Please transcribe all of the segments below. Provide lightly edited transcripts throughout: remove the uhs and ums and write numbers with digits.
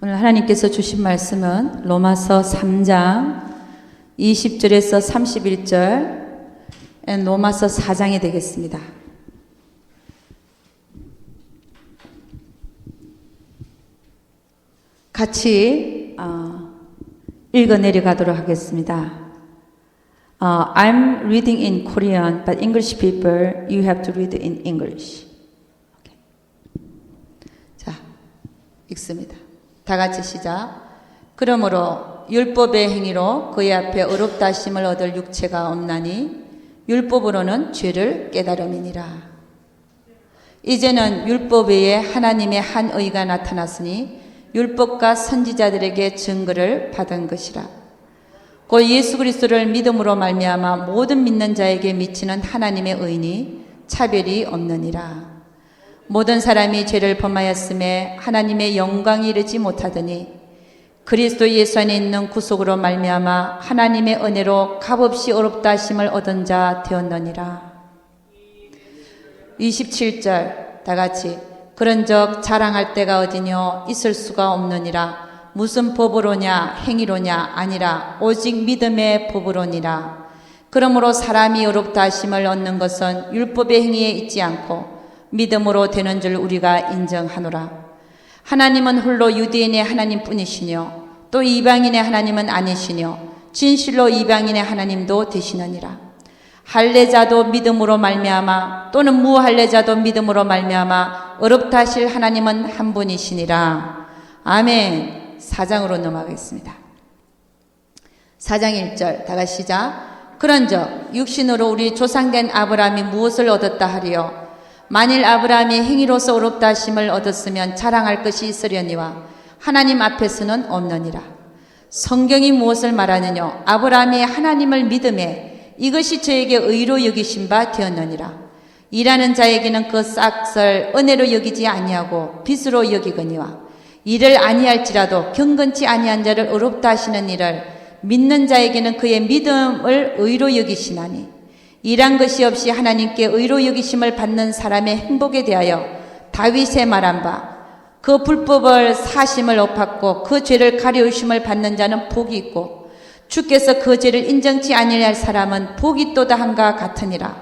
오늘 하나님께서 주신 말씀은 로마서 3장 20절에서 31절, 로마서 4장이 되겠습니다. 같이 읽어 내려가도록 하겠습니다. I'm reading in Korean, but English people, you have to read in English. Okay. 자, 읽습니다. 다 같이 시작. 그러므로 율법의 행위로 그의 앞에 어렵다 하심을 얻을 육체가 없나니 율법으로는 죄를 깨달음이니라. 이제는 율법 외에 하나님의 한 의가 나타났으니 율법과 선지자들에게 증거를 받은 것이라. 곧 예수 그리스도를 믿음으로 말미암아 모든 믿는 자에게 미치는 하나님의 의니 차별이 없느니라. 모든 사람이 죄를 범하였음에 하나님의 영광이 이르지 못하더니 그리스도 예수 안에 있는 구속으로 말미암아 하나님의 은혜로 값없이 어렵다 하심을 얻은 자 되었느니라. 27절 다 같이. 그런즉 자랑할 때가 어디뇨 있을 수가 없느니라. 무슨 법으로냐 행위로냐 아니라 오직 믿음의 법으로니라. 그러므로 사람이 어렵다 하심을 얻는 것은 율법의 행위에 있지 않고 믿음으로 되는 줄 우리가 인정하노라. 하나님은 홀로 유대인의 하나님뿐이시뇨 또 이방인의 하나님은 아니시뇨 진실로 이방인의 하나님도 되시느니라. 할례자도 믿음으로 말미암아 또는 무할례자도 믿음으로 말미암아 어렵다 하실 하나님은 한 분이시니라. 아멘. 4장으로 넘어가겠습니다. 4장 1절 다 같이 시작. 그런즉 육신으로 우리 조상된 아브라함이 무엇을 얻었다 하리요. 만일 아브라함이 행위로서 어렵다 하심을 얻었으면 자랑할 것이 있으려니와 하나님 앞에서는 없느니라. 성경이 무엇을 말하느냐. 아브라함이 하나님을 믿음에 이것이 저에게 의로 여기신 바 되었느니라. 일하는 자에게는 그 싹을 은혜로 여기지 아니하고 빚으로 여기거니와 이를 아니할지라도 경건치 아니한 자를 어렵다 하시는 일을 믿는 자에게는 그의 믿음을 의로 여기시나니 일한 것이 없이 하나님께 의로 여기심을 받는 사람의 행복에 대하여 다윗의 말한 바 그 불법을 사심을 엎었고 그 죄를 가려우심을 받는 자는 복이 있고 주께서 그 죄를 인정치 아니할 사람은 복이 또다 한가 같으니라.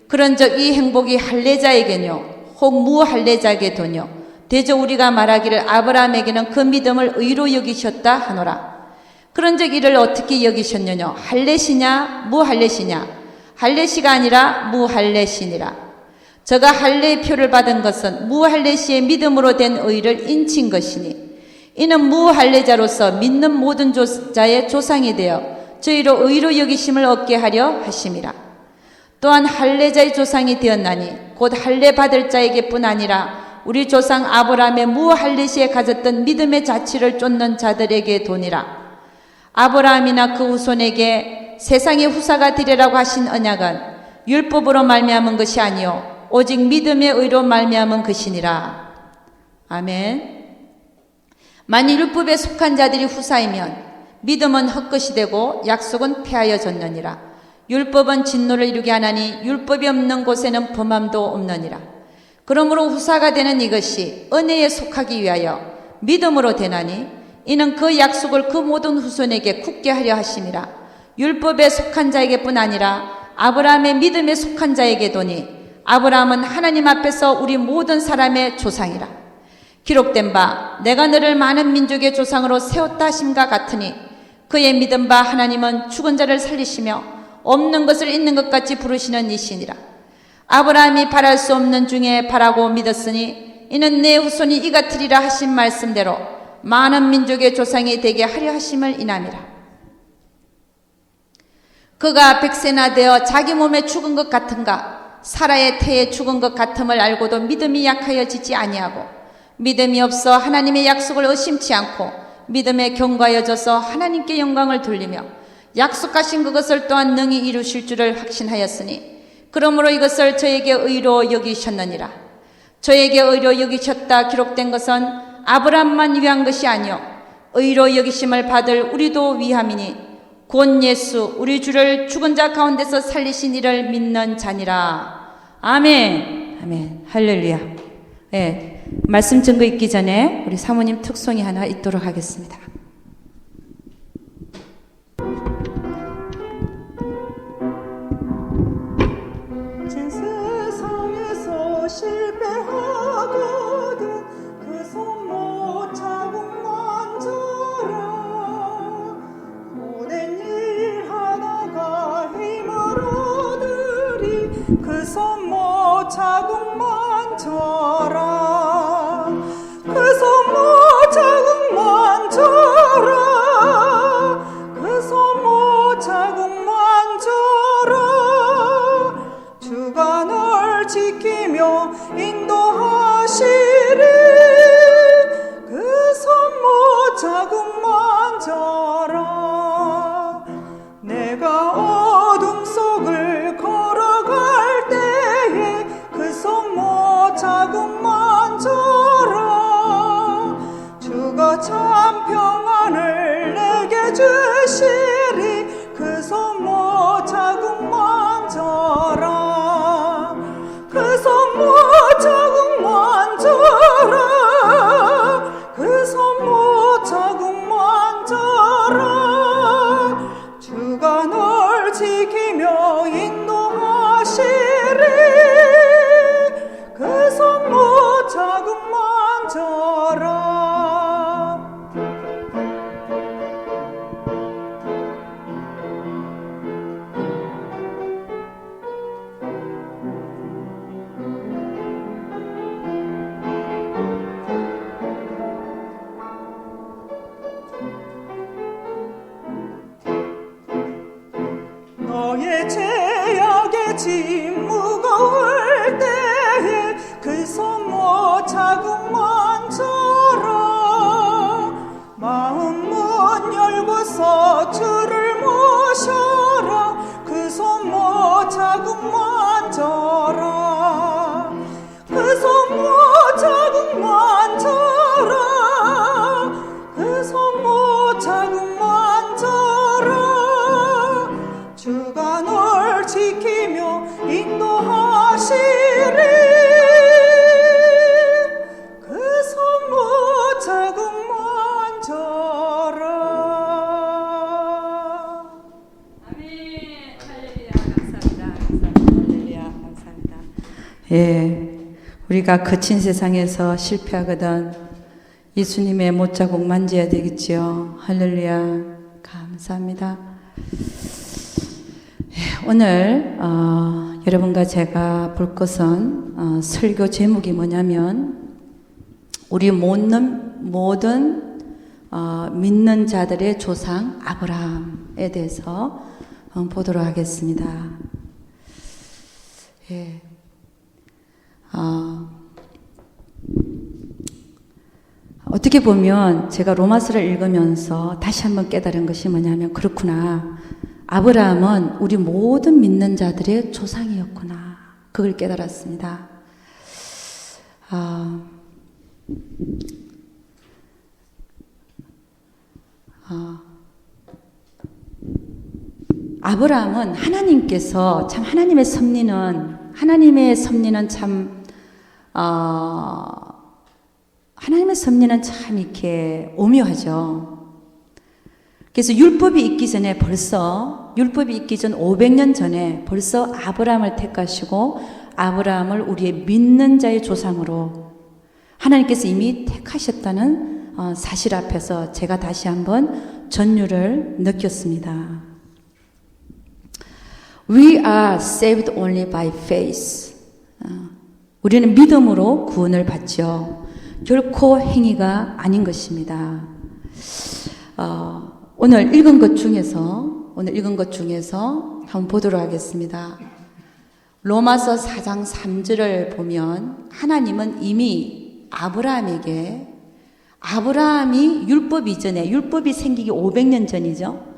그런즉 이 행복이 할례자에게뇨 혹 무할례자에게도뇨 대저 우리가 말하기를 아브라함에게는 그 믿음을 의로 여기셨다 하노라. 그런즉 이를 어떻게 여기셨느냐. 할례시냐 무할례시냐. 할례시가 아니라 무할례시니라. 저가 할례의 표를 받은 것은 무할례시의 믿음으로 된 의를 인친 것이니 이는 무할례자로서 믿는 모든 자의 조상이 되어 저희로 의로 여기심을 얻게 하려 하심이라. 또한 할례자의 조상이 되었나니 곧 할례 받을 자에게뿐 아니라 우리 조상 아브라함의 무할례시에 가졌던 믿음의 자취를 쫓는 자들에게 도니라. 아브라함이나 그 후손에게 세상의 후사가 되리라고 하신 언약은 율법으로 말미암은 것이 아니요 오직 믿음의 의로 말미암은 것이니라. 아멘. 만일 율법에 속한 자들이 후사이면 믿음은 헛것이 되고 약속은 폐하여졌느니라. 율법은 진노를 이루게 하나니 율법이 없는 곳에는 범함도 없느니라. 그러므로 후사가 되는 이것이 은혜에 속하기 위하여 믿음으로 되나니 이는 그 약속을 그 모든 후손에게 굳게 하려 하심이라. 율법에 속한 자에게뿐 아니라 아브라함의 믿음에 속한 자에게도니 아브라함은 하나님 앞에서 우리 모든 사람의 조상이라. 기록된 바 내가 너를 많은 민족의 조상으로 세웠다 하심과 같으니 그의 믿은 바 하나님은 죽은 자를 살리시며 없는 것을 있는 것 같이 부르시는 이시니라. 아브라함이 바랄 수 없는 중에 바라고 믿었으니 이는 내 후손이 이 같으리라 하신 말씀대로 많은 민족의 조상이 되게 하려 하심을 인함이라. 그가 백세나 되어 자기 몸에 죽은 것 같은가 사라의 태에 죽은 것 같음을 알고도 믿음이 약하여지지 아니하고 믿음이 없어 하나님의 약속을 의심치 않고 믿음에 견고하여져서 하나님께 영광을 돌리며 약속하신 그것을 또한 능히 이루실 줄을 확신하였으니 그러므로 이것을 저에게 의로 여기셨느니라. 저에게 의로 여기셨다 기록된 것은 아브라함만 위한 것이 아니요 의로 여기심을 받을 우리도 위함이니 곧 예수 우리 주를 죽은 자 가운데서 살리신 이를 믿는 자니라. 아멘. 아멘. 할렐루야. 네, 말씀 증거 읽기 전에 우리 사모님 특송이 하나 읽도록 하겠습니다. 세상에서 실패하거든 그 손 못 자국 만져라. 고된 일 하다가 힘을 얻으리 그 손 못 자국 만져라. 그 손 못 자국 만져라. 그 손 못 자국 만져라. 주가 널 지키며 인도하시리. 그 손 못 자국 만져라. 내가 어둠 속을 걸어갈 때에 그 손 못 자국 만져라. 주가 참 평안을 내게 주시리. 그 손 못 자국 만져라. 그 손 못 자국 만져라. 그 손 못 자국 만져라. 주가 널 지키며 인도하시리. 그 손 못 자국 만져라. 너의 죄악의 짐 무거울 때에 그 손 못 자국 만져라. 마음 문 열고서 주를 모셔라. 그 손 못 자국 만져라. 그 손 못 자국 만져라. 그 손 못 자국 만져라. 주가 널 지키며 인도하시리. 그 손 못 자국 만져라. 아멘. 할렐루야. 감사합니다. 할렐루야. 감사합니다. 예, 우리가 거친 세상에서 실패하거든 예수님의 못자국 만져야 되겠지요. 할렐루야. 감사합니다. 예, 오늘 여러분과 제가 볼 것은 설교 제목이 뭐냐면 우리 모든 믿는 자들의 조상 아브라함에 대해서 보도록 하겠습니다. 예. 어떻게 보면 제가 로마서를 읽으면서 다시 한번 깨달은 것이 뭐냐면 그렇구나. 아브라함은 우리 모든 믿는 자들의 조상이었구나. 그걸 깨달았습니다. 아브라함은 하나님께서 참 하나님의 섭리는 참 하나님의 섭리는 참 이렇게 오묘하죠. 그래서 율법이 있기 전 500년 전에 벌써 아브라함을 택하시고 아브라함을 우리의 믿는 자의 조상으로 하나님께서 이미 택하셨다는 사실 앞에서 제가 다시 한번 전율을 느꼈습니다. We are saved only by faith. 우리는 믿음으로 구원을 받죠. 결코 행위가 아닌 것입니다. 오늘 읽은 것 중에서 한번 보도록 하겠습니다. 로마서 4장 3절을 보면 하나님은 이미 아브라함이 율법 이전에, 율법이 생기기 500년 전이죠.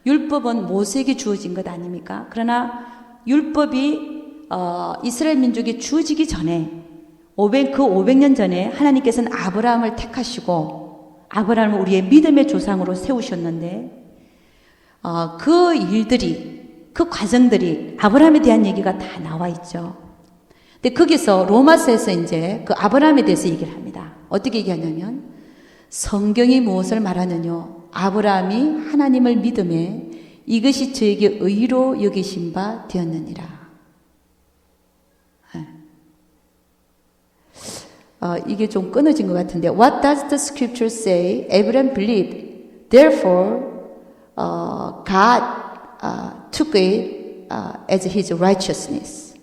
율법은 모세에게 주어진 것 아닙니까? 그러나 율법이 이스라엘 민족이 주어지기 전에 그 500년 전에 하나님께서는 아브라함을 택하시고 아브라함을 우리의 믿음의 조상으로 세우셨는데 그 일들이, 그 과정들이 아브라함에 대한 얘기가 다 나와 있죠. 근데 거기서 로마서에서 이제 그 아브라함에 대해서 얘기를 합니다. 어떻게 얘기하냐면 성경이 무엇을 말하느냐? 아브라함이 하나님을 믿음에 이것이 저에게 의로 여기신 바 되었느니라. 이게 좀 끊어진 것 같은데 What does the scripture say? Abraham believed. Therefore, God took it as his righteousness.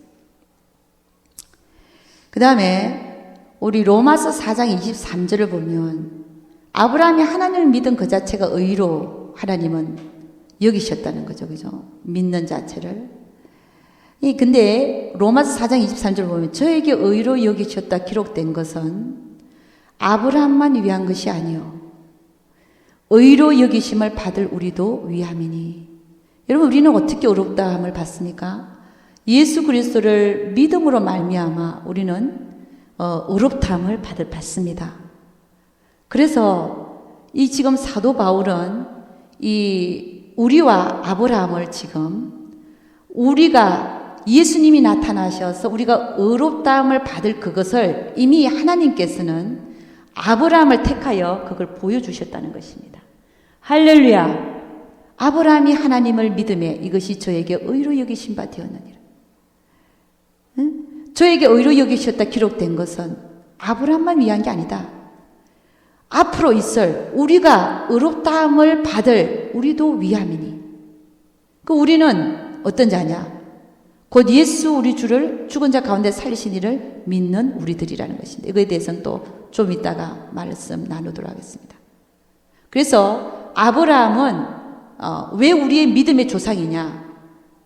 그 다음에 우리 로마서 4장 23절을 보면 아브라함이 하나님을 믿은 그 자체가 의로 하나님은 여기셨다는 거죠. 그죠? 믿는 자체를. 근데 로마서 4장 23절 보면 저에게 의로 여기셨다 기록된 것은 아브라함만 위한 것이 아니요 의로 여기심을 받을 우리도 위함이니. 여러분 우리는 어떻게 의롭다함을 받습니까? 예수 그리스도를 믿음으로 말미암아 우리는 의롭다함을 받습니다. 그래서 이 지금 사도 바울은 이 우리와 아브라함을 지금 우리가 예수님이 나타나셔서 우리가 의롭다함을 받을 그것을 이미 하나님께서는 아브라함을 택하여 그걸 보여주셨다는 것입니다. 할렐루야. 아브라함이 하나님을 믿음에 이것이 저에게 의로 여기신 바 되었느니라. 응? 저에게 의로 여기셨다 기록된 것은 아브라함만 위한 게 아니다. 앞으로 있을 우리가 의롭다함을 받을 우리도 위함이니. 그 우리는 어떤 자냐? 곧 예수 우리 주를 죽은 자 가운데 살리신 이를 믿는 우리들이라는 것인데 이거에 대해서는 또 좀 이따가 말씀 나누도록 하겠습니다. 그래서 아브라함은 왜 우리의 믿음의 조상이냐?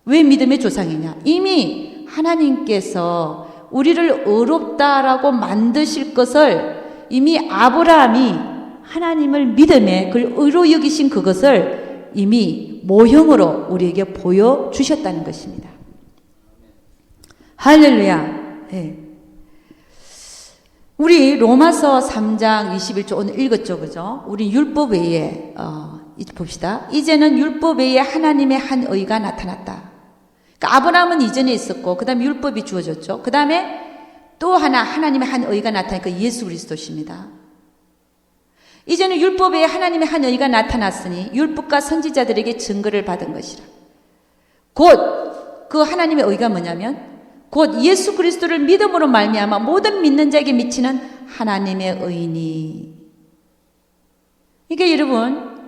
왜 믿음의 조상이냐? 이미 하나님께서 우리를 의롭다라고 만드실 것을 이미 아브라함이 하나님을 믿음에 그걸 의로 여기신 그것을 이미 모형으로 우리에게 보여주셨다는 것입니다. 할렐루야. 네. 우리 로마서 3장 21절 오늘 읽었죠, 그죠? 우리 율법 외에 봅시다. 이제는 율법 외에 하나님의 한 의가 나타났다. 그러니까 아브라함은 이전에 있었고 그 다음에 율법이 주어졌죠. 그 다음에 또 하나 하나님의 한 의가 나타나니까 예수 그리스도십니다. 이제는 율법 외에 하나님의 한 의가 나타났으니 율법과 선지자들에게 증거를 받은 것이라. 곧 그 하나님의 의가 뭐냐면 곧 예수 그리스도를 믿음으로 말미암아 모든 믿는 자에게 미치는 하나님의 의니. 이게 여러분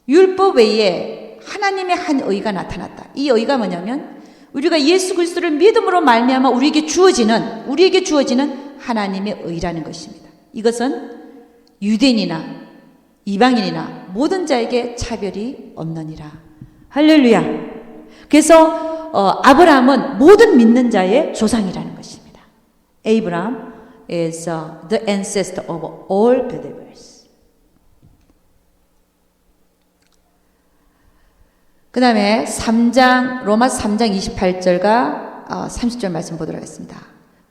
율법 외에 하나님의 한 의가 나타났다. 이 의가 뭐냐면 우리가 예수 그리스도를 믿음으로 말미암아 우리에게 주어지는 하나님의 의라는 것입니다. 이것은 유대인이나 이방인이나 모든 자에게 차별이 없느니라. 할렐루야. 그래서 아브라함은 모든 믿는 자의 조상이라는 것입니다. Abraham is the ancestor of all believers. 그 다음에 로마서 3장 28절과 30절 말씀 보도록 하겠습니다.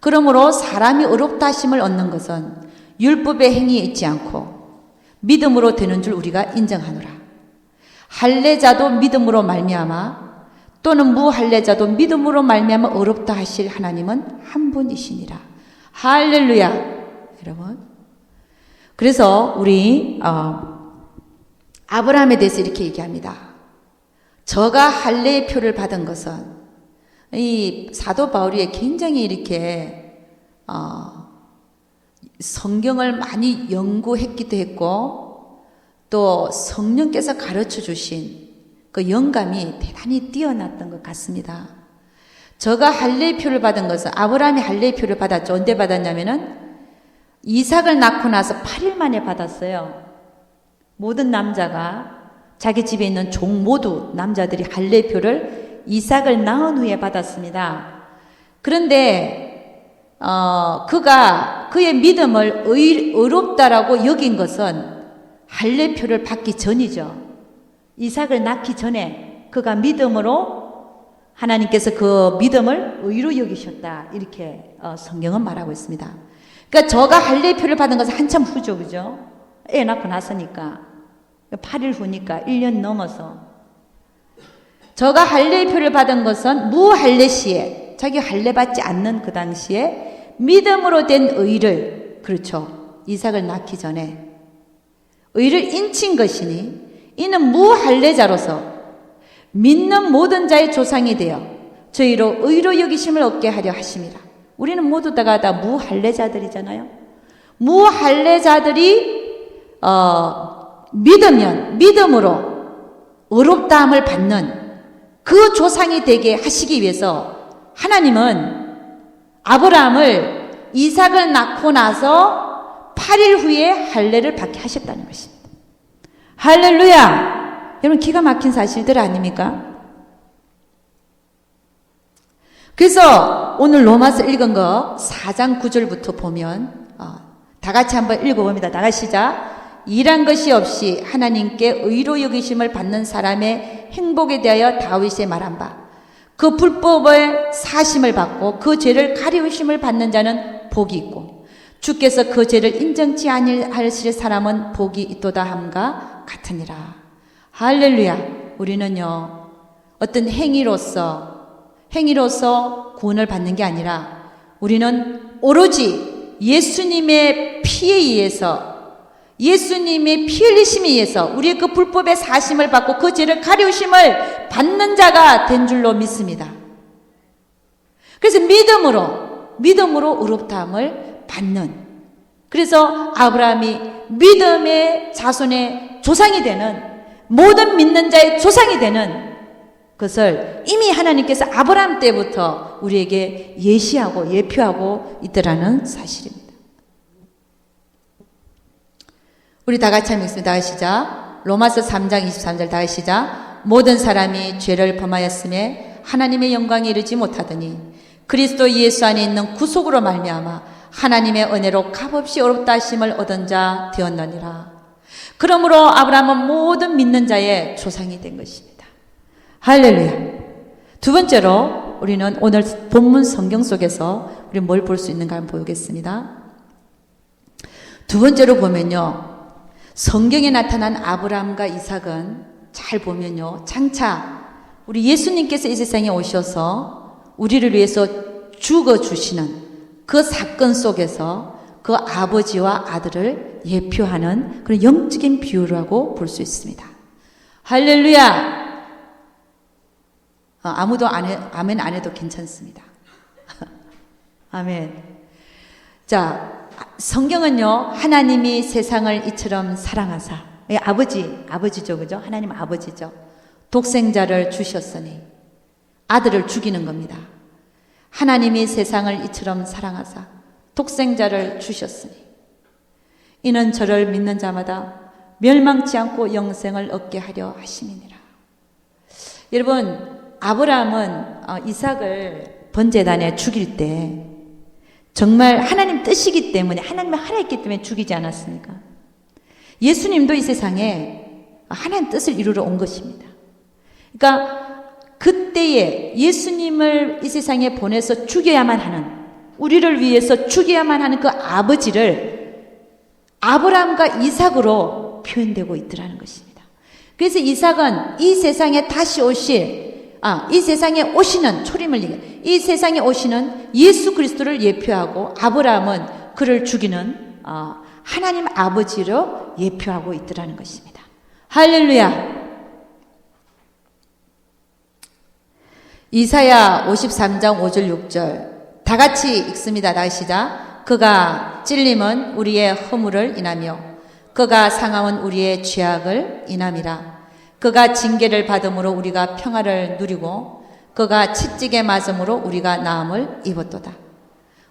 그러므로 사람이 의롭다 하심을 얻는 것은 율법의 행위에 있지 않고 믿음으로 되는 줄 우리가 인정하노라. 할례자도 믿음으로 말미암아 또는 무할례자도 믿음으로 말미암아 의롭다 하실 하나님은 한 분이시니라. 할렐루야. 여러분. 그래서 우리 아브라함에 대해서 이렇게 얘기합니다. 저가 할례의 표를 받은 것은 이 사도 바울이 굉장히 이렇게 성경을 많이 연구했기도 했고 또 성령께서 가르쳐 주신 그 영감이 대단히 뛰어났던 것 같습니다. 저가 할례의 표를 받은 것은 아브라함이 할례의 표를 받았죠. 언제 받았냐면은 이삭을 낳고 나서 8일 만에 받았어요. 모든 남자가 자기 집에 있는 종 모두 남자들이 할례의 표를 이삭을 낳은 후에 받았습니다. 그런데 그가 그의 믿음을 의롭다라고 여긴 것은 할례의 표를 받기 전이죠. 이삭을 낳기 전에 그가 믿음으로 하나님께서 그 믿음을 의로 여기셨다. 이렇게 성경은 말하고 있습니다. 그러니까 저가 할례의 표를 받은 것은 한참 후죠. 그죠? 애 낳고 나서니까 8일 후니까 1년 넘어서 저가 할례의 표를 받은 것은 무할례 시에 자기 할례 받지 않는 그 당시에 믿음으로 된 의를, 그렇죠, 이삭을 낳기 전에 의를 인친 것이니 이는 무할례자로서 믿는 모든 자의 조상이 되어 저희로 의로 여기심을 얻게 하려 하심이라. 우리는 모두 다 무할례자들이잖아요. 무할례자들이 믿음으로 의롭다함을 받는 그 조상이 되게 하시기 위해서 하나님은 아브라함을 이삭을 낳고 나서 8일 후에 할례를 받게 하셨다는 것입니다. 할렐루야! 여러분, 기가 막힌 사실들 아닙니까? 그래서 오늘 로마서 읽은 거 4장 9절부터 보면 다 같이 한번 읽어봅니다. 다 같이 시작. 일한 것이 없이 하나님께 의로 여기심을 받는 사람의 행복에 대하여 다윗이 말한 바, 그 불법을 사심을 받고 그 죄를 가리우심을 받는 자는 복이 있고 주께서 그 죄를 인정치 아니하실 사람은 복이 있도다 함과 같으니라. 할렐루야. 우리는요, 어떤 행위로서 구원을 받는 게 아니라 우리는 오로지 예수님의 피에 의해서, 예수님의 피 흘리심에 의해서 우리의 그 불법의 사심을 받고 그 죄를 가리우심을 받는 자가 된 줄로 믿습니다. 그래서 믿음으로 의롭다함을 받는, 그래서 아브라함이 믿음의 자손의 조상이 되는, 모든 믿는 자의 조상이 되는 것을 이미 하나님께서 아브라함 때부터 우리에게 예시하고 예표하고 있더라는 사실입니다. 우리 다 같이 한번 읽습니다. 다 같이 시작. 로마서 3장 23절 다 같이 시작. 모든 사람이 죄를 범하였음에 하나님의 영광에 이르지 못하더니 그리스도 예수 안에 있는 구속으로 말미암아 하나님의 은혜로 값없이 의롭다 하심을 얻은 자 되었느니라. 그러므로 아브라함은 모든 믿는 자의 조상이 된 것입니다. 할렐루야. 두 번째로 우리는 오늘 본문 성경 속에서 우리 뭘 볼 수 있는가 한번 보겠습니다. 두 번째로 보면요, 성경에 나타난 아브라함과 이삭은 잘 보면요, 장차 우리 예수님께서 이 세상에 오셔서 우리를 위해서 죽어주시는 그 사건 속에서 그 아버지와 아들을 예표하는 그런 영적인 비유라고 볼 수 있습니다. 할렐루야. 아무도 아멘 안 해도 괜찮습니다. 아멘. 자, 성경은요, 하나님이 세상을 이처럼 사랑하사, 아버지죠, 그죠? 하나님 아버지죠. 독생자를 주셨으니 아들을 죽이는 겁니다. 하나님이 세상을 이처럼 사랑하사 독생자를 주셨으니 이는 저를 믿는 자마다 멸망치 않고 영생을 얻게 하려 하심이니라. 여러분, 아브라함은 이삭을 번제단에 죽일 때 정말 하나님 뜻이기 때문에, 하나님의 하라 했기 때문에 죽이지 않았습니까? 예수님도 이 세상에 하나님 뜻을 이루러 온 것입니다. 그러니까 그때에 예수님을 이 세상에 보내서 죽여야만 하는, 우리를 위해서 죽여야만 하는 그 아버지를 아브라함과 이삭으로 표현되고 있더라는 것입니다. 그래서 이삭은 이 세상에 다시 이 세상에 오시는, 초림을 얘기해, 이 세상에 오시는 예수 그리스도를 예표하고, 아브라함은 그를 죽이는 하나님 아버지로 예표하고 있더라는 것입니다. 할렐루야. 이사야 53장 5절 6절 다 같이 읽습니다. 다시 시작. 그가 찔림은 우리의 허물을 인하며 그가 상함은 우리의 죄악을 인함이라. 그가 징계를 받음으로 우리가 평화를 누리고 그가 채찍에 맞음으로 우리가 나음을 입었도다.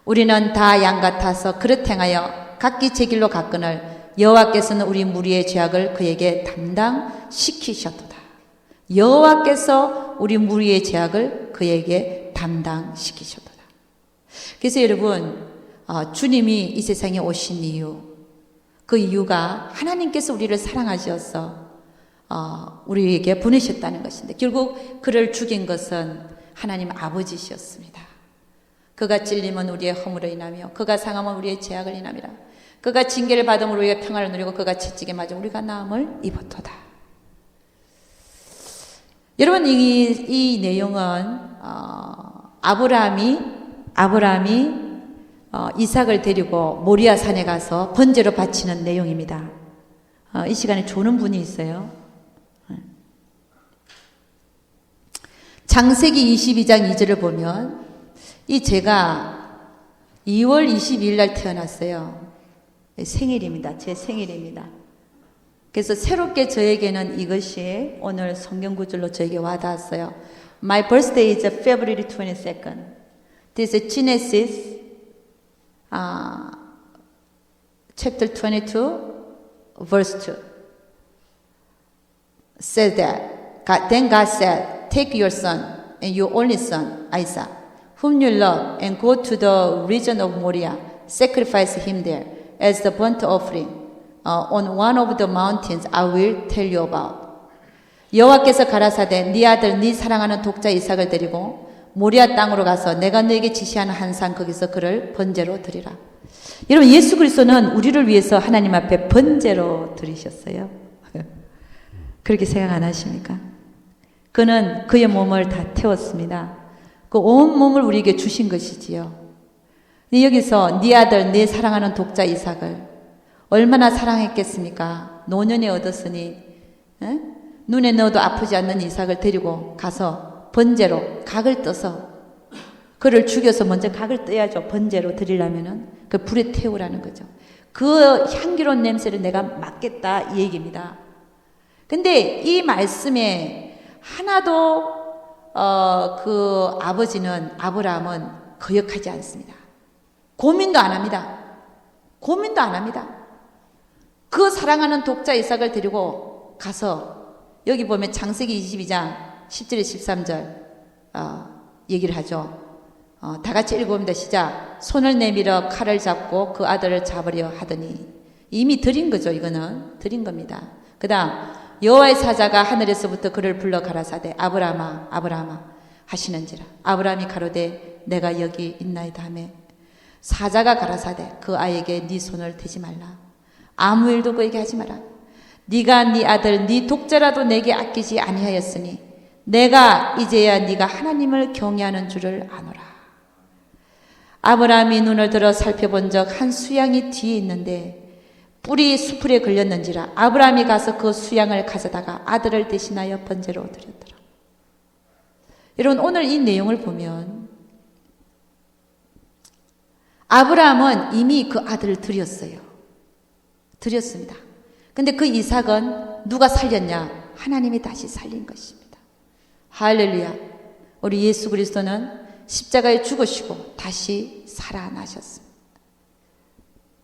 우리는 다 양 같아서 그릇 행하여 각기 제 길로 갔거늘 여호와께서는 우리 무리의 죄악을 그에게 담당시키셨도다. 여호와께서 우리 무리의 죄악을 그에게 담당시키셨도다. 그래서 여러분, 주님이 이 세상에 오신 이유, 그 이유가 하나님께서 우리를 사랑하셔서 우리에게 보내셨다는 것인데, 결국 그를 죽인 것은 하나님 아버지셨습니다. 그가 찔림은 우리의 허물을 인하며 그가 상함은 우리의 죄악을 인함이라. 그가 징계를 받음으로 우리가 평화를 누리고 그가 채찍에 맞아 우리가 나음을 입었도다. 여러분, 이 내용은 아브라함이 이삭을 데리고 모리아 산에 가서 번제로 바치는 내용입니다. 이 시간에 조는 분이 있어요. 창세기 22장 2절을 보면 제가 2월 22일 날 태어났어요. 생일입니다. 제 생일입니다. 그래서 새롭게 저에게는 이것이 오늘 성경 구절로 저에게 와닿았어요. My birthday is February 22nd. This is Genesis chapter 22 verse 2. Said that then God said, take your son and your only son Isaac, whom you love, and go to the region of Moriah, sacrifice him there as the burnt offering on one of the mountains I will tell you about. 여호와께서 가라사대 네 아들 네 사랑하는 독자 이삭을 데리고 모리아 땅으로 가서 내가 너에게 지시하는 한 산 거기서 그를 번제로 드리라. 여러분, 예수 그리스도는 우리를 위해서 하나님 앞에 번제로 드리셨어요. 그렇게 생각 안 하십니까? 그는 그의 몸을 다 태웠습니다. 그 온 몸을 우리에게 주신 것이지요. 여기서 네 아들 네 사랑하는 독자 이삭을 얼마나 사랑했겠습니까? 노년에 얻었으니 눈에 넣어도 아프지 않는 이삭을 데리고 가서 번제로 각을 떠서 그를 죽여서 먼저 각을 떠야죠. 번제로 드리려면은 그 불에 태우라는 거죠. 그 향기로운 냄새를 내가 맡겠다 이 얘기입니다. 근데 이 말씀에 하나도 그 아브라함은 거역하지 않습니다. 고민도 안 합니다. 고민도 안 합니다. 그 사랑하는 독자 이삭을 데리고 가서 여기 보면 창세기 22장 10절에 13절 얘기를 하죠. 다 같이 읽어봅니다. 시작. 손을 내밀어 칼을 잡고 그 아들을 잡으려 하더니 이미 드린 거죠. 이거는 드린 겁니다. 그 다음 여호와의 사자가 하늘에서부터 그를 불러 가라사대 아브라함아 아브라함아 하시는지라. 아브라함이 가로되 내가 여기 있나이다 하며 사자가 가라사대 그 아이에게 네 손을 대지 말라. 아무 일도 그에게 하지 마라. 네가 네 아들 네 독자라도 내게 아끼지 아니하였으니 내가 이제야 네가 하나님을 경외하는 줄을 아노라. 아브라함이 눈을 들어 살펴본 적 한 수양이 뒤에 있는데 뿔이 수풀에 걸렸는지라. 아브라함이 가서 그 수양을 가져다가 아들을 대신하여 번제로 드렸더라. 여러분, 오늘 이 내용을 보면 아브라함은 이미 그 아들을 드렸습니다. 근데 그 이삭은 누가 살렸냐? 하나님이 다시 살린 것입니다. 할렐루야. 우리 예수 그리스도는 십자가에 죽으시고 다시 살아나셨습니다.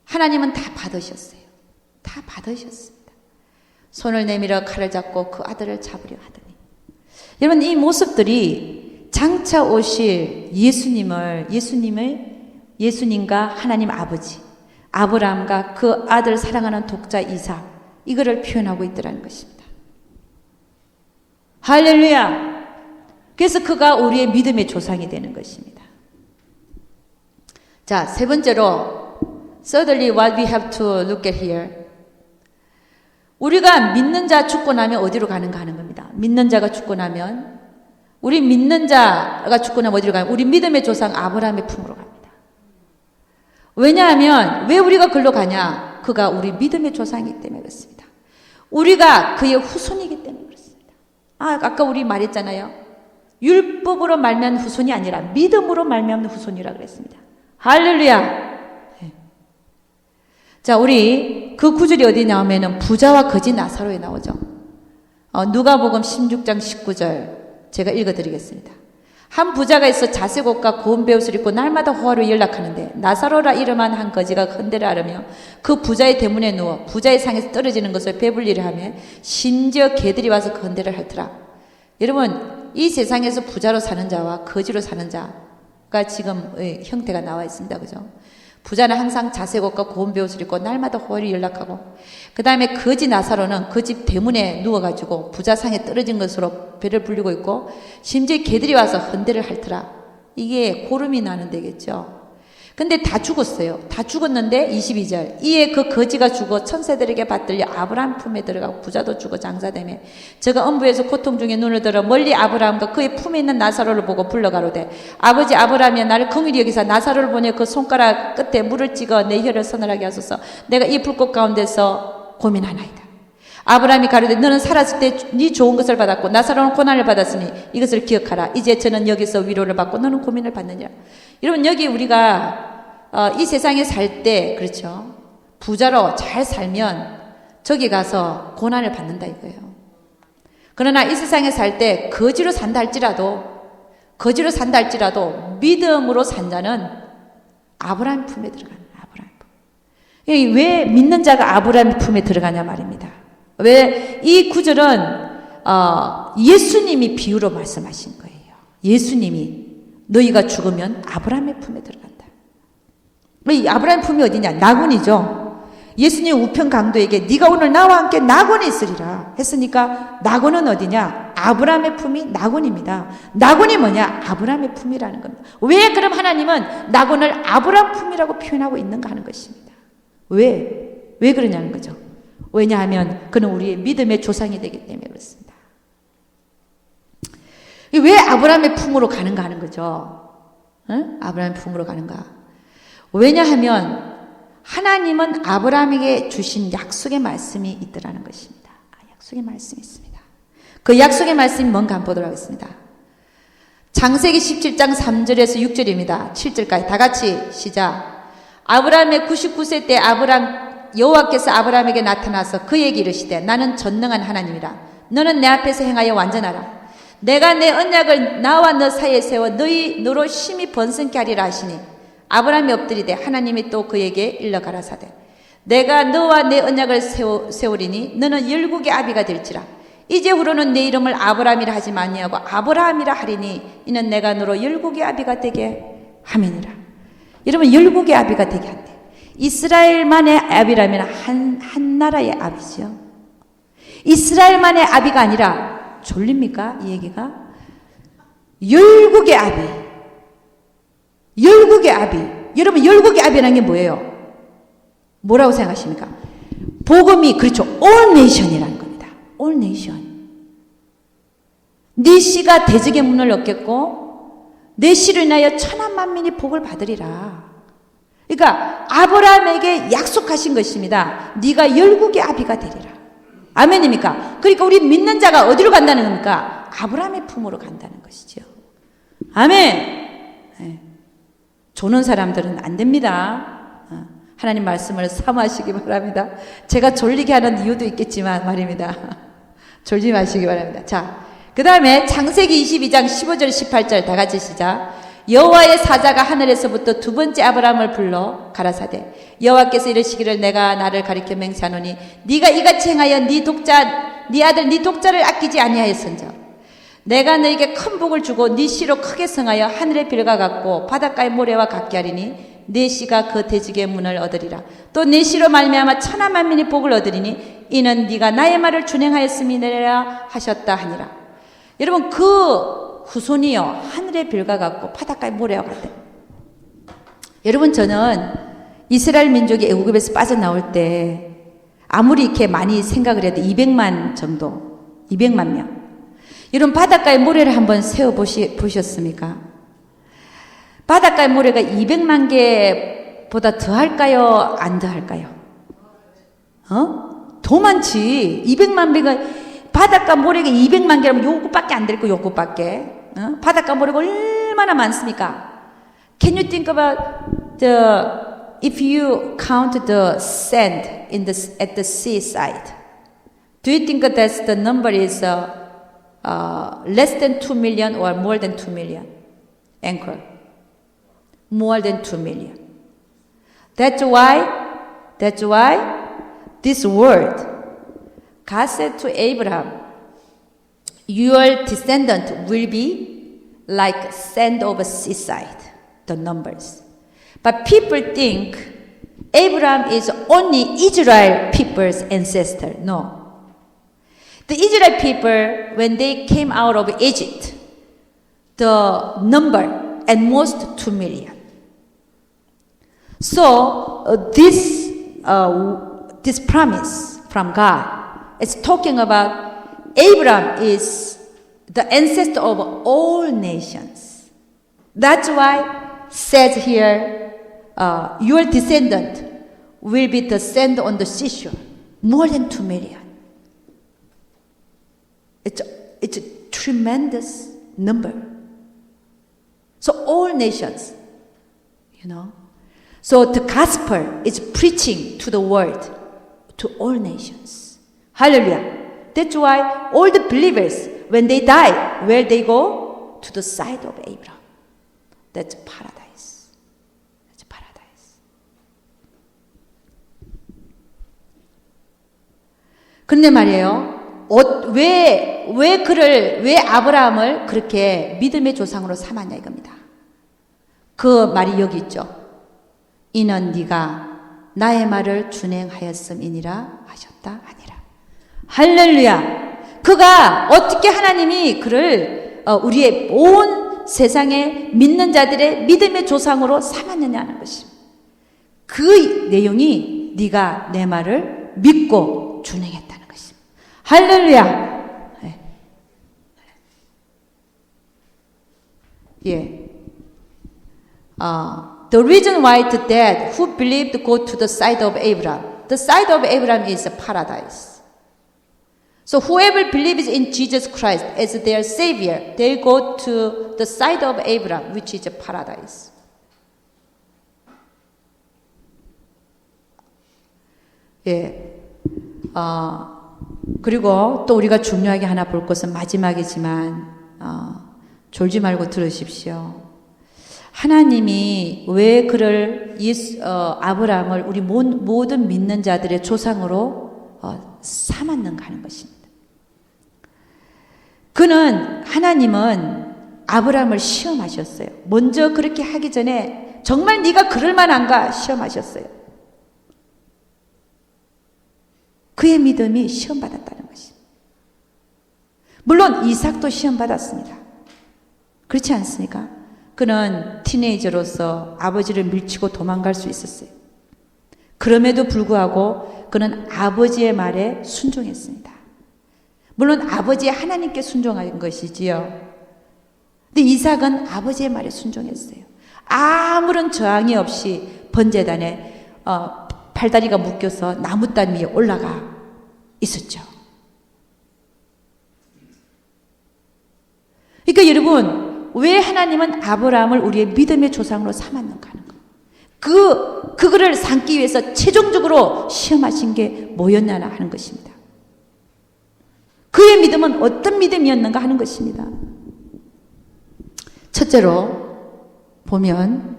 하나님은 다 받으셨어요. 다 받으셨습니다. 손을 내밀어 칼을 잡고 그 아들을 잡으려 하더니. 여러분, 이 모습들이 장차 오실 예수님과 하나님 아버지 아브라함과 그 아들 사랑하는 독자 이삭, 이거를 표현하고 있더라는 것입니다. 할렐루야. 그래서 그가 우리의 믿음의 조상이 되는 것입니다. 자, 세 번째로 thirdly what we have to look at here. 우리가 믿는 자 죽고 나면 어디로 가는가 하는 겁니다. 믿는 자가 죽고 나면 우리 믿는 자가 죽고 나면 어디로 가요? 우리 믿음의 조상 아브라함의 품으로 갑니다. 왜냐하면 왜 우리가 글로 가냐? 그가 우리 믿음의 조상이기 때문에 그렇습니다. 우리가 그의 후손이기 때문에 그렇습니다. 아까 우리 말했잖아요. 율법으로 말미암은 후손이 아니라 믿음으로 말미암는 후손이라 그랬습니다. 할렐루야. 네. 자, 우리 그 구절이 어디 나오면은 부자와 거지 나사로에 나오죠. 누가복음 16장 19절 제가 읽어드리겠습니다. 한 부자가 있어 자색 옷과 고운 베옷을 입고 날마다 호화로 연락하는데 나사로라 이름한 한 거지가 헌대를 앓으며 그 부자의 대문에 누워 부자의 상에서 떨어지는 것을 배불리려 하며 심지어 개들이 와서 그 헌대를 핥더라. 여러분, 이 세상에서 부자로 사는 자와 거지로 사는 자가 지금 형태가 나와 있습니다. 그죠? 부자는 항상 자색 옷과 고운 베옷을 입고 날마다 호화를 연락하고, 그 다음에 거지 나사로는 그 집 대문에 누워가지고 부자 상에 떨어진 것으로 배를 불리고 있고, 심지어 개들이 와서 헌대를 핥더라. 이게 고름이 나는 데겠죠. 근데 다 죽었어요. 다 죽었는데 22절 이에 그 거지가 죽어 천사들에게 받들려 아브라함 품에 들어가고 부자도 죽어 장사되며 저가 엄부에서 고통 중에 눈을 들어 멀리 아브라함과 그의 품에 있는 나사로를 보고 불러가로되 아버지 아브라함이여 나를 긍휼히 여기사 나사로를 보내 그 손가락 끝에 물을 찍어 내 혀를 서늘하게 하소서. 내가 이 불꽃 가운데서 고민하나이다. 아브라함이 가로되 너는 살았을 때 네 좋은 것을 받았고 나사로는 고난을 받았으니 이것을 기억하라. 이제 저는 여기서 위로를 받고 너는 고민을 받느니라. 여러분 여기 우리가 이 세상에 살 때 그렇죠. 부자로 잘 살면 저기 가서 고난을 받는다 이거예요. 그러나 이 세상에 살 때 거지로 산다 할지라도 믿음으로 산 자는 아브라함 품에 들어가는 아브라함 품. 왜 믿는 자가 아브라함 품에 들어가냐 말입니다. 왜 이 구절은 예수님이 비유로 말씀하신 거예요. 예수님이 너희가 죽으면 아브라함의 품에 들어간다. 이 아브라함 품이 어디냐? 낙원이죠. 예수님 우편 강도에게 네가 오늘 나와 함께 낙원에 있으리라 했으니까 낙원은 어디냐? 아브라함의 품이 낙원입니다. 낙원이 뭐냐? 아브라함의 품이라는 겁니다. 왜 그럼 하나님은 낙원을 아브라함 품이라고 표현하고 있는가 하는 것입니다. 왜 그러냐는 거죠. 왜냐하면 그는 우리의 믿음의 조상이 되기 때문에 그렇습니다. 왜 아브라함의 품으로 가는가 하는 거죠. 응? 아브라함의 품으로 가는가. 왜냐하면 하나님은 아브라함에게 주신 약속의 말씀이 있더라는 것입니다. 약속의 말씀이 있습니다. 그 약속의 말씀이 뭔가 한번 보도록 하겠습니다. 창세기 17장 3절에서 6절입니다. 7절까지 다 같이 시작. 아브라함의 99세 때 여호와께서 아브라함에게 나타나서 그에게 이르시되 나는 전능한 하나님이라. 너는 내 앞에서 행하여 완전하라. 내가 내 언약을 나와 너 사이에 세워 너로 심히 번성케 하리라 하시니 아브라함이 엎드리되 하나님이 또 그에게 일러 가라사대 내가 너와 내 언약을 세우리니 너는 열국의 아비가 될지라. 이제후로는 내 이름을 아브라함이라 하지 아니하고 아브라함이라 하리니 이는 내가 너로 열국의 아비가 되게 함이니라. 여러분 열국의 아비가 되게 한대. 이스라엘만의 아비라면 한 나라의 아비죠. 이스라엘만의 아비가 아니라 졸립니까? 이 얘기가? 열국의 아비. 열국의 아비. 여러분 열국의 아비라는 게 뭐예요? 뭐라고 생각하십니까? 복음이 그렇죠. All Nation이라는 겁니다. All Nation. 네 씨가 대적의 문을 얻겠고 내 씨로 인하여 천한 만민이 복을 받으리라. 그러니까 아브라함에게 약속하신 것입니다. 네가 열국의 아비가 되리라. 아멘입니까? 그러니까 우리 믿는 자가 어디로 간다는 겁니까? 아브라함의 품으로 간다는 것이죠. 아멘. 네. 조는 사람들은 안 됩니다. 하나님 말씀을 사모하시기 바랍니다. 제가 졸리게 하는 이유도 있겠지만 말입니다. 졸지 마시기 바랍니다. 자, 그 다음에 창세기 22장 15절 18절 다 같이 시작. 여호와의 사자가 하늘에서부터 두 번째 아브라함을 불러 가라사대 여호와께서 이르시기를 내가 나를 가리켜 맹세하노니 네가 이같이 행하여 네 아들 네 독자를 아끼지 아니하였은즉 내가 너에게 큰 복을 주고 네 씨로 크게 성하여 하늘의 별과 같고 바닷가의 모래와 같게 하리니 네 씨가 그 대적의 문을 얻으리라. 또 네 씨로 말미암아 천하 만민이 복을 얻으리니 이는 네가 나의 말을 준행하였음이니라 하셨다 하니라. 여러분 그 후손이요 하늘의 별과 같고 바닷가의 모래와 같대. 여러분 저는 이스라엘 민족이 애국에서 빠져나올 때 아무리 이렇게 많이 생각을 해도 200만 정도 200만 명. 여러분 바닷가의 모래를 한번 세워보셨습니까? 바닷가의 모래가 200만 개보다 더할까요? 안 더할까요? 더 많지. 200만 개가 바닷가 모래가 200만 개라면 요것밖에 안 될 거 요것밖에. 바닷가 모래가 얼마나 많습니까? Can you think about if you count the sand at the seaside? Do you think that the number is less than 2 million or more than 2 million? Anchor. More than 2 million. That's why this word, God said to Abraham, your descendant will be like sand of a seaside, the numbers. But people think Abraham is only Israel people's ancestor. No. The Israel people, when they came out of Egypt, the number at most 2 million. So this promise from God is talking about Abraham is the ancestor of all nations. That's why says here, your descendant will be the sand on the seashore, more than 2 million. It's a tremendous number. So all nations, you know. So the gospel is preaching to the world, to all nations. Hallelujah. That's why all the believers, when they die, where they go? To the side of Abraham. That's paradise. That's paradise. 근데 말이에요. 왜 아브라함을 그렇게 믿음의 조상으로 삼았냐 이겁니다. 그 말이 여기 있죠. 이는 네가 나의 말을 준행하였음이니라 하셨다 아니라. 할렐루야. 그가 어떻게 하나님이 그를 우리의 온 세상에 믿는 자들의 믿음의 조상으로 삼았느냐 하는 것입니다. 그 내용이 네가 내 말을 믿고 준행했다는 것입니다. 할렐루야. 예. The reason why the dead who believed go to the side of Abraham. The side of Abraham is a paradise. So whoever believes in Jesus Christ as their Savior, they go to the side of Abraham, which is a paradise. 예. 그리고 또 우리가 중요하게 하나 볼 것은 마지막이지만, 졸지 말고 들으십시오. 하나님이 왜 그를 아브라함을 우리 모든 믿는 자들의 조상으로 삼았는가 하는 것입니다. 하나님은 아브라함을 시험하셨어요. 먼저 그렇게 하기 전에 정말 네가 그럴 만한가 시험하셨어요. 그의 믿음이 시험받았다는 것입니다. 물론 이삭도 시험받았습니다. 그렇지 않습니까? 그는 티네이저로서 아버지를 밀치고 도망갈 수 있었어요. 그럼에도 불구하고 그는 아버지의 말에 순종했습니다. 물론 아버지의 하나님께 순종한 것이지요. 근데 이삭은 아버지의 말에 순종했어요. 아무런 저항이 없이 번제단에 팔다리가 묶여서 나무단 위에 올라가 있었죠. 그러니까 여러분, 왜 하나님은 아브라함을 우리의 믿음의 조상으로 삼았는가 하는 거. 그거를 삼기 위해서 최종적으로 시험하신 게 뭐였냐 하는 것입니다. 그의 믿음은 어떤 믿음이었는가 하는 것입니다. 첫째로 보면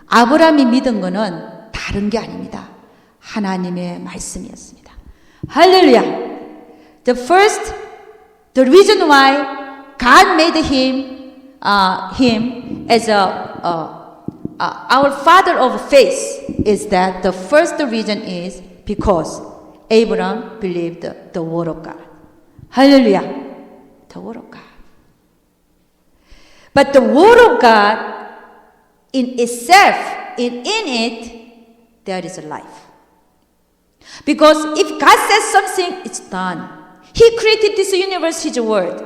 아브라함이 믿은 거는 다른 게 아닙니다. 하나님의 말씀이었습니다. 할렐루야. The reason why God made him as our father of faith is that the first reason is because Abraham believed the word of God. Hallelujah. The word of God. But the word of God in itself, in it, there is a life. Because if God says something, it's done. He created this universe, His word.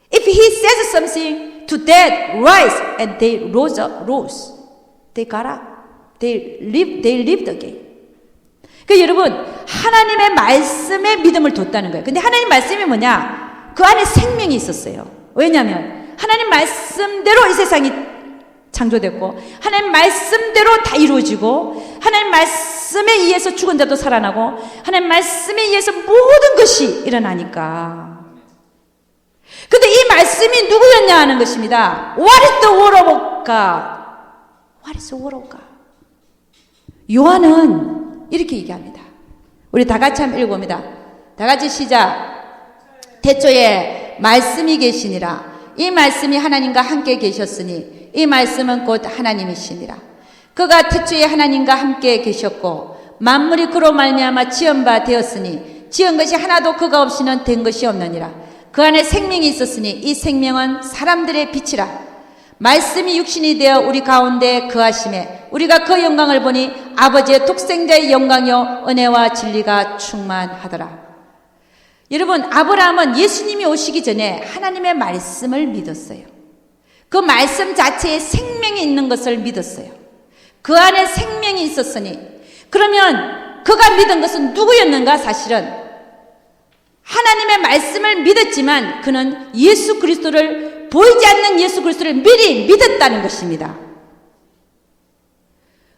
If He says something to dead, rise, and they rose. They got up. They lived again. 그러니까 여러분, 하나님의 말씀에 믿음을 뒀다는 거예요. 근데 하나님 말씀이 뭐냐? 그 안에 생명이 있었어요. 왜냐하면 하나님 말씀대로 이 세상이 창조됐고 하나님 말씀대로 다 이루어지고 하나님 말씀에 의해서 죽은 자도 살아나고 하나님 말씀에 의해서 모든 것이 일어나니까. 근데 이 말씀이 누구였냐 하는 것입니다. What is the word of God? What is the word of God? 요한은 이렇게 얘기합니다. 우리 다 같이 한번 읽어봅니다. 다 같이 시작. 태초에 말씀이 계시니라. 이 말씀이 하나님과 함께 계셨으니 이 말씀은 곧 하나님이시니라. 그가 태초에 하나님과 함께 계셨고 만물이 그로 말미암아 지은 바 되었으니 지은 것이 하나도 그가 없이는 된 것이 없느니라. 그 안에 생명이 있었으니 이 생명은 사람들의 빛이라. 말씀이 육신이 되어 우리 가운데 거하심에 우리가 그 영광을 보니 아버지의 독생자의 영광이요 은혜와 진리가 충만하더라. 여러분, 아브라함은 예수님이 오시기 전에 하나님의 말씀을 믿었어요. 그 말씀 자체에 생명이 있는 것을 믿었어요. 그 안에 생명이 있었으니, 그러면 그가 믿은 것은 누구였는가? 사실은 하나님의 말씀을 믿었지만 그는 예수 그리스도를, 보이지 않는 예수 그리스도를 미리 믿었다는 것입니다.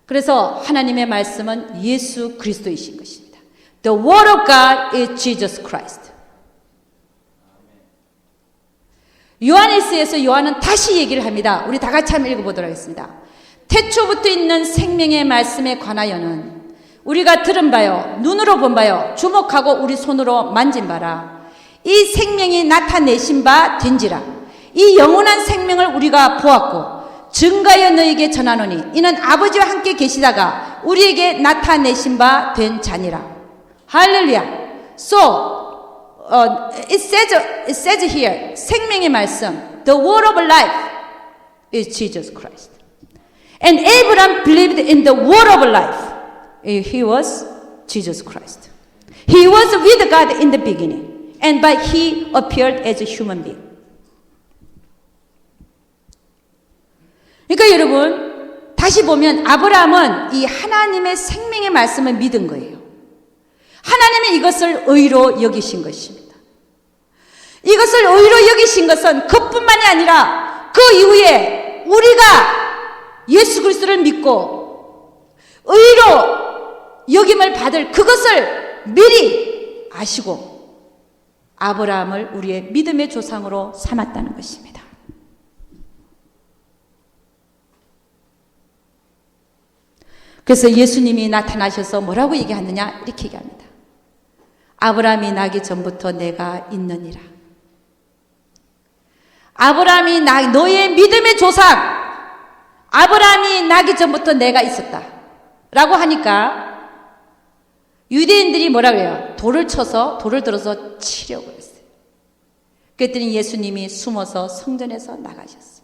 그래서 하나님의 말씀은 예수 그리스도이신 것입니다. The Word of God is Jesus Christ. 요한일서에서 요한은 다시 얘기를 합니다. 우리 다 같이 한번 읽어보도록 하겠습니다. 태초부터 있는 생명의 말씀에 관하여는 우리가 들은 바요, 눈으로 본 바요, 주목하고 우리 손으로 만진 바라. 이 생명이 나타내신 바 된지라. 이 영원한 생명을 우리가 보았고 증가하여 너에게 전하노니 이는 아버지와 함께 계시다가 우리에게 나타내신 바 된 자니라. 할렐루야. So, it says here, 생명의 말씀, the word of life is Jesus Christ. And Abraham believed in the word of life. He was Jesus Christ. He was with God in the beginning, and but he appeared as a human being. 그러니까 여러분, 다시 보면 아브라함은 이 하나님의 생명의 말씀을 믿은 거예요. 하나님이 이것을 의로 여기신 것입니다. 이것을 의로 여기신 것은 그뿐만이 아니라 그 이후에 우리가 예수 그리스도를 믿고 의로 여김을 받을 그것을 미리 아시고 아브라함을 우리의 믿음의 조상으로 삼았다는 것입니다. 그래서 예수님이 나타나셔서 뭐라고 얘기하느냐? 이렇게 얘기합니다. 아브라함이 나기 전부터 내가 있느니라. 아브라함이 너의 믿음의 조상, 아브라함이 나기 전부터 내가 있었다 라고 하니까 유대인들이 뭐라고 해요? 돌을 들어서 치려고 했어요. 그랬더니 예수님이 숨어서 성전에서 나가셨어요.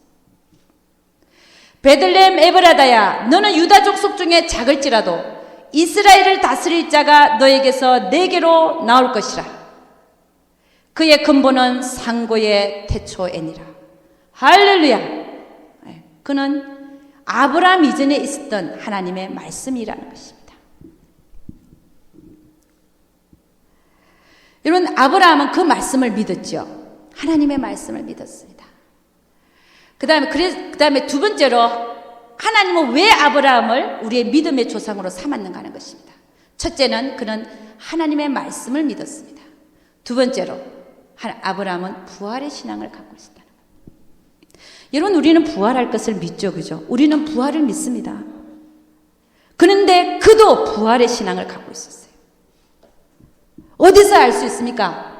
베들레헴 에브라다야, 너는 유다 족속 중에 작을지라도 이스라엘을 다스릴 자가 너에게서 내게로 나올 것이라. 그의 근본은 상고의 태초에니라. 할렐루야. 그는 아브라함 이전에 있었던 하나님의 말씀이라는 것입니다. 여러분, 아브라함은 그 말씀을 믿었죠. 하나님의 말씀을 믿었습니다. 그 다음에 두 번째로 하나님은 왜 아브라함을 우리의 믿음의 조상으로 삼았는가 하는 것입니다. 첫째는 그는 하나님의 말씀을 믿었습니다. 두 번째로 아브라함은 부활의 신앙을 갖고 있었다는 거예요. 여러분, 우리는 부활할 것을 믿죠, 그죠? 우리는 부활을 믿습니다. 그런데 그도 부활의 신앙을 갖고 있었어요. 어디서 알 수 있습니까?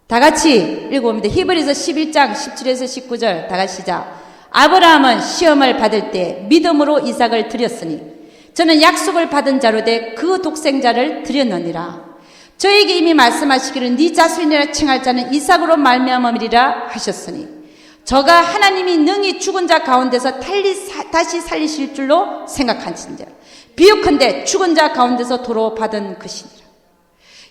다 같이 읽어봅니다. 히브리서 11장 17에서 19절 다 같이 시작. 아브라함은 시험을 받을 때 믿음으로 이삭을 드렸으니 저는 약속을 받은 자로 돼 그 독생자를 드렸느니라. 저에게 이미 말씀하시기를 네 자손이라 칭할 자는 이삭으로 말미암으리라 하셨으니 저가 하나님이 능히 죽은 자 가운데서 다시 살리실 줄로 생각하신지라. 비유컨대 죽은 자 가운데서 도로 받은 것이니라.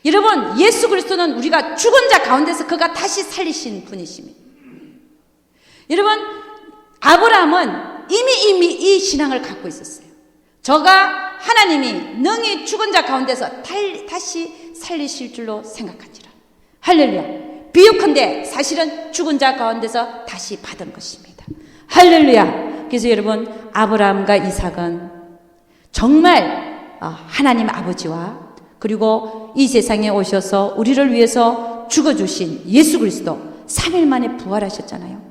여러분, 예수 그리스도는 우리가 죽은 자 가운데서 그가 다시 살리신 분이십니다. 여러분, 아브라함은 이미 이 신앙을 갖고 있었어요. 저가 하나님이 능히 죽은 자 가운데서 다시 살리실 줄로 생각한지라. 할렐루야. 비유컨대 사실은 죽은 자 가운데서 다시 받은 것입니다. 할렐루야. 그래서 여러분, 아브라함과 이삭은 정말 하나님 아버지와 그리고 이 세상에 오셔서 우리를 위해서 죽어주신 예수 그리스도 3일 만에 부활하셨잖아요.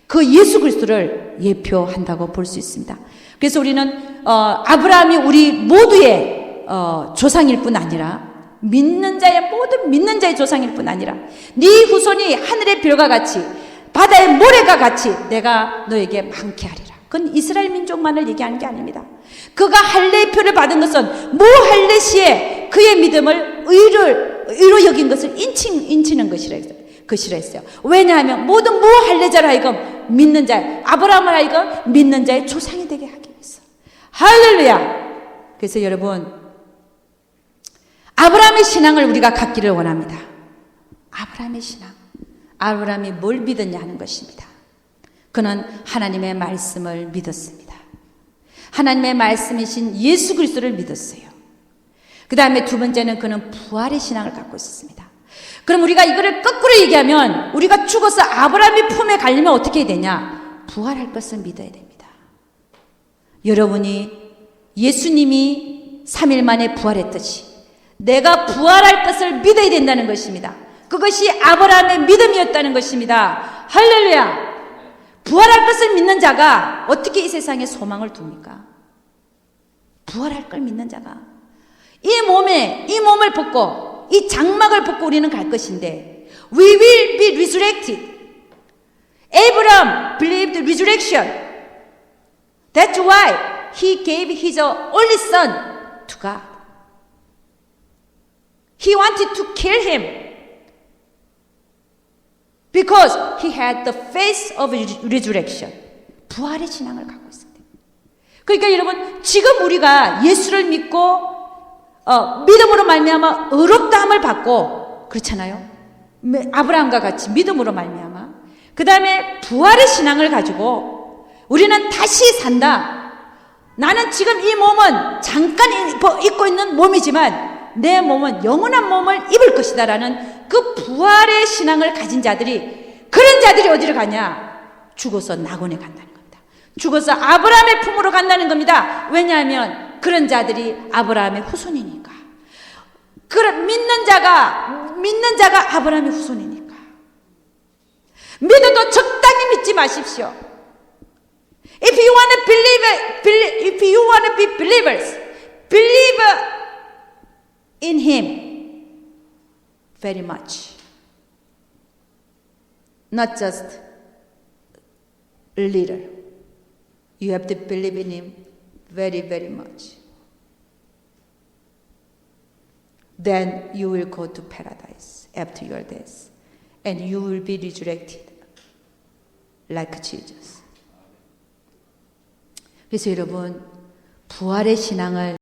그 예수 그리스도를 예표한다고 볼 수 있습니다. 그래서 우리는 아브라함이 우리 모두의 조상일 뿐 아니라 모든 믿는 자의 조상일 뿐 아니라 네 후손이 하늘의 별과 같이 바다의 모래가 같이 내가 너에게 많게 하리라. 그건 이스라엘 민족만을 얘기하는 게 아닙니다. 그가 할례의 표를 받은 것은 할례 시에 그의 믿음을 의로 여긴 것을 인치는 것이라 했어요. 왜냐하면 모든 할례자로 하여금 믿는 자, 아브라함을 하여금 믿는 자의 조상이 되게 하기 위해서. 할렐루야. 그래서 여러분, 아브라함의 신앙을 우리가 갖기를 원합니다. 아브라함의 신앙. 아브라함이 뭘 믿었냐 하는 것입니다. 그는 하나님의 말씀을 믿었습니다. 하나님의 말씀이신 예수 그리스도를 믿었어요. 그 다음에 두 번째는 그는 부활의 신앙을 갖고 있었습니다. 그럼 우리가 이거를 거꾸로 얘기하면 우리가 죽어서 아브라함의 품에 갈리면 어떻게 해야 되냐? 부활할 것을 믿어야 됩니다. 여러분이 예수님이 3일 만에 부활했듯이 내가 부활할 것을 믿어야 된다는 것입니다. 그것이 아브라함의 믿음이었다는 것입니다. 할렐루야. 부활할 것을 믿는 자가 어떻게 이 세상에 소망을 둡니까? 부활할 걸 믿는 자가 이 몸을 벗고 이 장막을 벗고 우리는 갈 것인데 We will be resurrected. Abraham believed resurrection. That's why he gave his only son to God. He wanted to kill him because he had the faith of resurrection. 부활의 신앙을 갖고 있습니다. 그러니까 여러분, 지금 우리가 예수를 믿고 믿음으로 말미암아 의롭다함을 받고 그렇잖아요. 아브라함과 같이 믿음으로 말미암아. 그 다음에 부활의 신앙을 가지고 우리는 다시 산다. 나는 지금 이 몸은 잠깐 입고 있는 몸이지만 내 몸은 영원한 몸을 입을 것이다라는 그 부활의 신앙을 가진 자들이, 그런 자들이 어디로 가냐? 죽어서 낙원에 간다는 겁니다. 죽어서 아브라함의 품으로 간다는 겁니다. 왜냐하면 그런 자들이 아브라함의 후손이니까. 믿는 자가 아브라함의 후손이니까. 믿어도 적당히 믿지 마십시오. If you want to be believers, believe in Him very much. Not just a little. You have to believe in Him very, very much. Then you will go to paradise after your death. And you will be resurrected like Jesus. 그래서 여러분, 부활의 신앙을